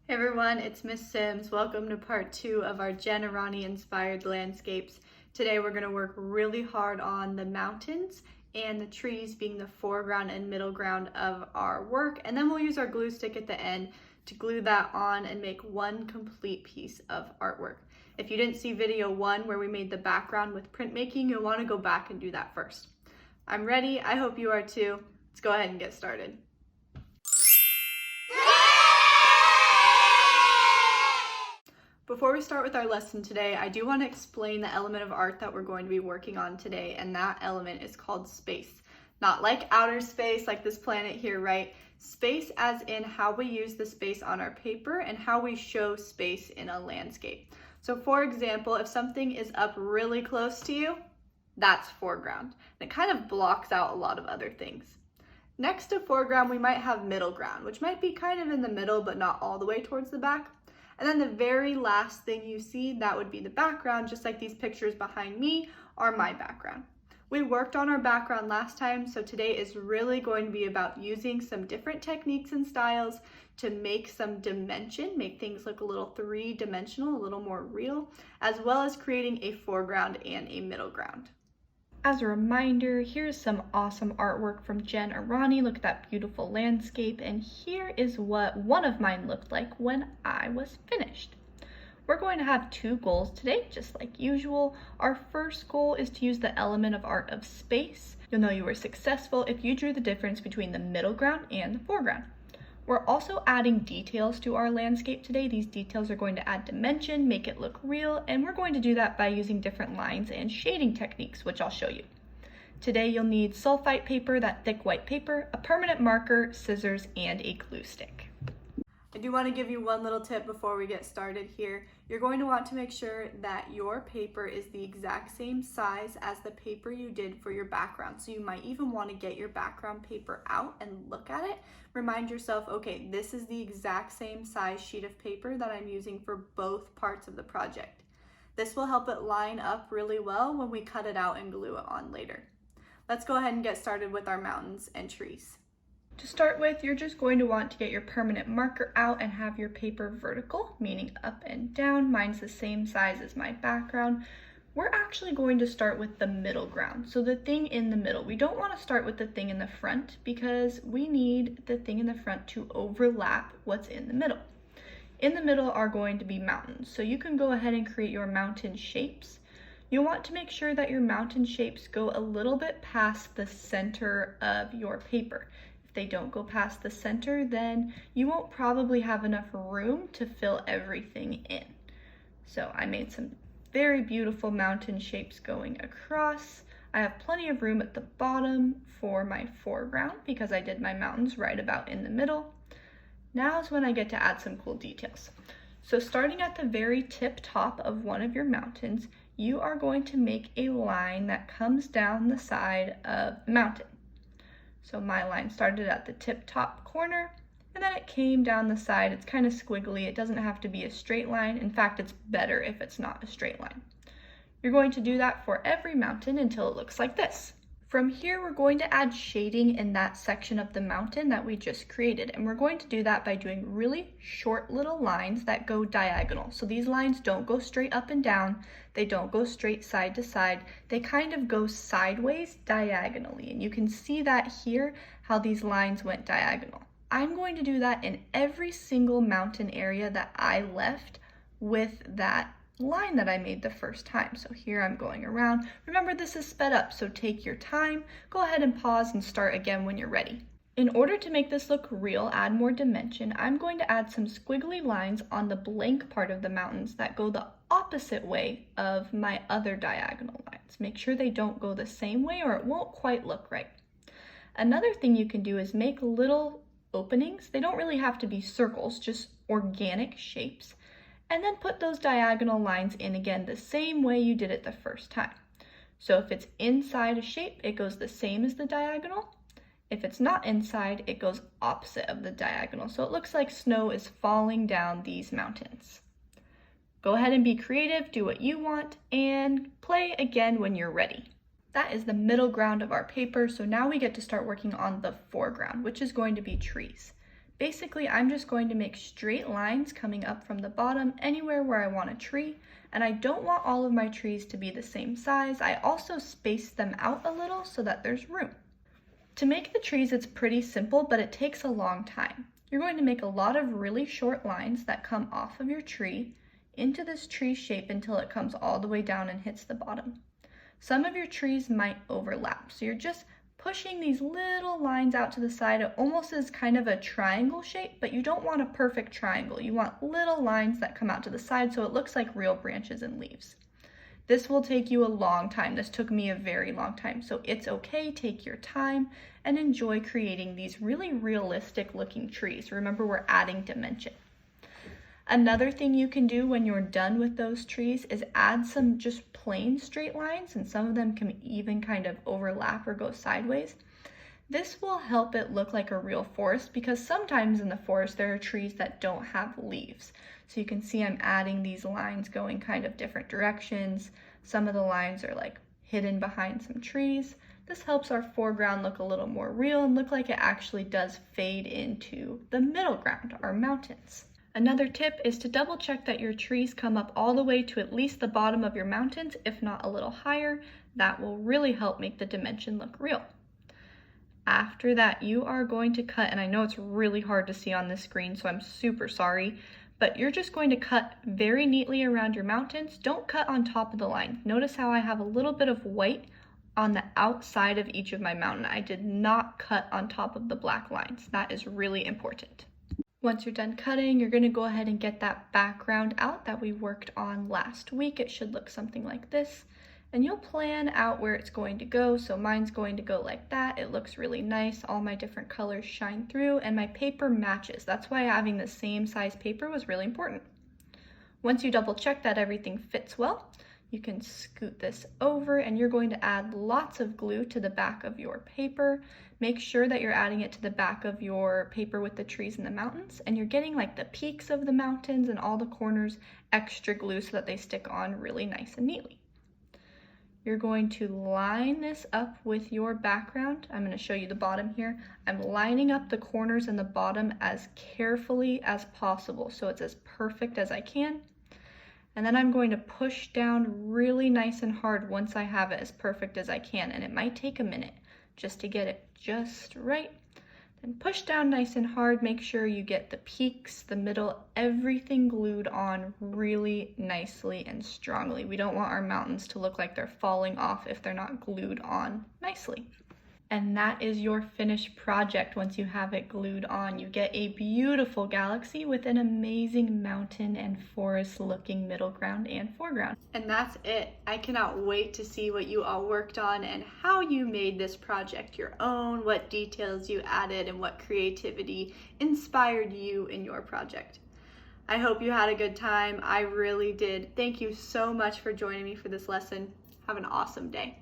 Hey everyone, it's Miss Sims. Welcome to part 2 of our Aranyi inspired landscapes. Today we're going to work really hard on the mountains and the trees being the foreground and middle ground of our work, and then we'll use our glue stick at the end to glue that on and make one complete piece of artwork. If you didn't see video 1 where we made the background with printmaking, you'll want to go back and do that first. I'm ready. I hope you are too. Let's go ahead and get started. Before we start with our lesson today, I do want to explain the element of art that we're going to be working on today, and that element is called space. Not like outer space, like this planet here, right? Space as in how we use the space on our paper and how we show space in a landscape. So for example, if something is up really close to you, that's foreground. It kind of blocks out a lot of other things. Next to foreground, we might have middle ground, which might be kind of in the middle, but not all the way towards the back. And then the very last thing you see, that would be the background, just like these pictures behind me are my background. We worked on our background last time, so today is really going to be about using some different techniques and styles to make some dimension, make things look a little three-dimensional, a little more real, as well as creating a foreground and a middle ground. As a reminder, here's some awesome artwork from Aranyi. Look at that beautiful landscape, and here is what one of mine looked like when I was finished. We're going to have 2 goals today, just like usual. Our first goal is to use the element of art of space. You'll know you were successful if you drew the difference between the middle ground and the foreground. We're also adding details to our landscape today. These details are going to add dimension, make it look real, and we're going to do that by using different lines and shading techniques, which I'll show you. Today you'll need sulfite paper, that thick white paper, a permanent marker, scissors, and a glue stick. I do want to give you one little tip before we get started here. You're going to want to make sure that your paper is the exact same size as the paper you did for your background. So you might even want to get your background paper out and look at it. Remind yourself, okay, this is the exact same size sheet of paper that I'm using for both parts of the project. This will help it line up really well when we cut it out and glue it on later. Let's go ahead and get started with our mountains and trees. To start with, you're just going to want to get your permanent marker out and have your paper vertical, meaning up and down. Mine's the same size as my background. We're actually going to start with the middle ground, so the thing in the middle. We don't want to start with the thing in the front because we need the thing in the front to overlap what's in the middle. In the middle are going to be mountains, so you can go ahead and create your mountain shapes. You'll want to make sure that your mountain shapes go a little bit past the center of your paper. If they don't go past the center, then you won't probably have enough room to fill everything in. So I made some very beautiful mountain shapes going across. I have plenty of room at the bottom for my foreground because I did my mountains right about in the middle. Now is when I get to add some cool details. So starting at the very tip top of one of your mountains, you are going to make a line that comes down the side of the mountain. So my line started at the tip top corner, and then it came down the side. It's kind of squiggly. It doesn't have to be a straight line. In fact, it's better if it's not a straight line. You're going to do that for every mountain until it looks like this. From here, we're going to add shading in that section of the mountain that we just created, and we're going to do that by doing really short little lines that go diagonal. So these lines don't go straight up and down, they don't go straight side to side, they kind of go sideways diagonally, and you can see that here, how these lines went diagonal. I'm going to do that in every single mountain area that I left with that line that I made the first time. So here I'm going around. Remember, this is sped up, so take your time. Go ahead and pause and start again when you're ready. In order to make this look real, add more dimension, I'm going to add some squiggly lines on the blank part of the mountains that go the opposite way of my other diagonal lines. Make sure they don't go the same way or it won't quite look right. Another thing you can do is make little openings. They don't really have to be circles, just organic shapes. And then put those diagonal lines in again the same way you did it the first time. So if it's inside a shape, it goes the same as the diagonal. If it's not inside, it goes opposite of the diagonal. So it looks like snow is falling down these mountains. Go ahead and be creative, do what you want, and play again when you're ready. That is the middle ground of our paper, so now we get to start working on the foreground, which is going to be trees. Basically, I'm just going to make straight lines coming up from the bottom anywhere where I want a tree, and I don't want all of my trees to be the same size. I also space them out a little so that there's room. To make the trees, it's pretty simple, but it takes a long time. You're going to make a lot of really short lines that come off of your tree into this tree shape until it comes all the way down and hits the bottom. Some of your trees might overlap, so you're just pushing these little lines out to the side. It almost is kind of a triangle shape, but you don't want a perfect triangle. You want little lines that come out to the side so it looks like real branches and leaves. This will take you a long time. This took me a very long time, so it's okay. Take your time and enjoy creating these really realistic looking trees. Remember, we're adding dimension. Another thing you can do when you're done with those trees is add some just plain straight lines, and some of them can even kind of overlap or go sideways. This will help it look like a real forest, because sometimes in the forest there are trees that don't have leaves. So you can see I'm adding these lines going kind of different directions. Some of the lines are like hidden behind some trees. This helps our foreground look a little more real and look like it actually does fade into the middle ground, our mountains. Another tip is to double check that your trees come up all the way to at least the bottom of your mountains, if not a little higher. That will really help make the dimension look real. After that, you are going to cut, and I know it's really hard to see on this screen, so I'm super sorry, but you're just going to cut very neatly around your mountains. Don't cut on top of the line. Notice how I have a little bit of white on the outside of each of my mountain. I did not cut on top of the black lines. That is really important. Once you're done cutting, you're going to go ahead and get that background out that we worked on last week. It should look something like this. And you'll plan out where it's going to go. So mine's going to go like that. It looks really nice. All my different colors shine through and my paper matches. That's why having the same size paper was really important. Once you double check that everything fits well, you can scoot this over and you're going to add lots of glue to the back of your paper. Make sure that you're adding it to the back of your paper with the trees and the mountains, and you're getting like the peaks of the mountains and all the corners extra glue so that they stick on really nice and neatly. You're going to line this up with your background. I'm going to show you the bottom here. I'm lining up the corners and the bottom as carefully as possible so it's as perfect as I can. And then I'm going to push down really nice and hard once I have it as perfect as I can, and it might take a minute just to get it just right. Then push down nice and hard. Make sure you get the peaks, the middle, everything glued on really nicely and strongly. We don't want our mountains to look like they're falling off if they're not glued on nicely. And that is your finished project. Once you have it glued on, you get a beautiful galaxy with an amazing mountain and forest looking middle ground and foreground. And that's it. I cannot wait to see what you all worked on and how you made this project your own, what details you added, and what creativity inspired you in your project. I hope you had a good time. I really did. Thank you so much for joining me for this lesson. Have an awesome day.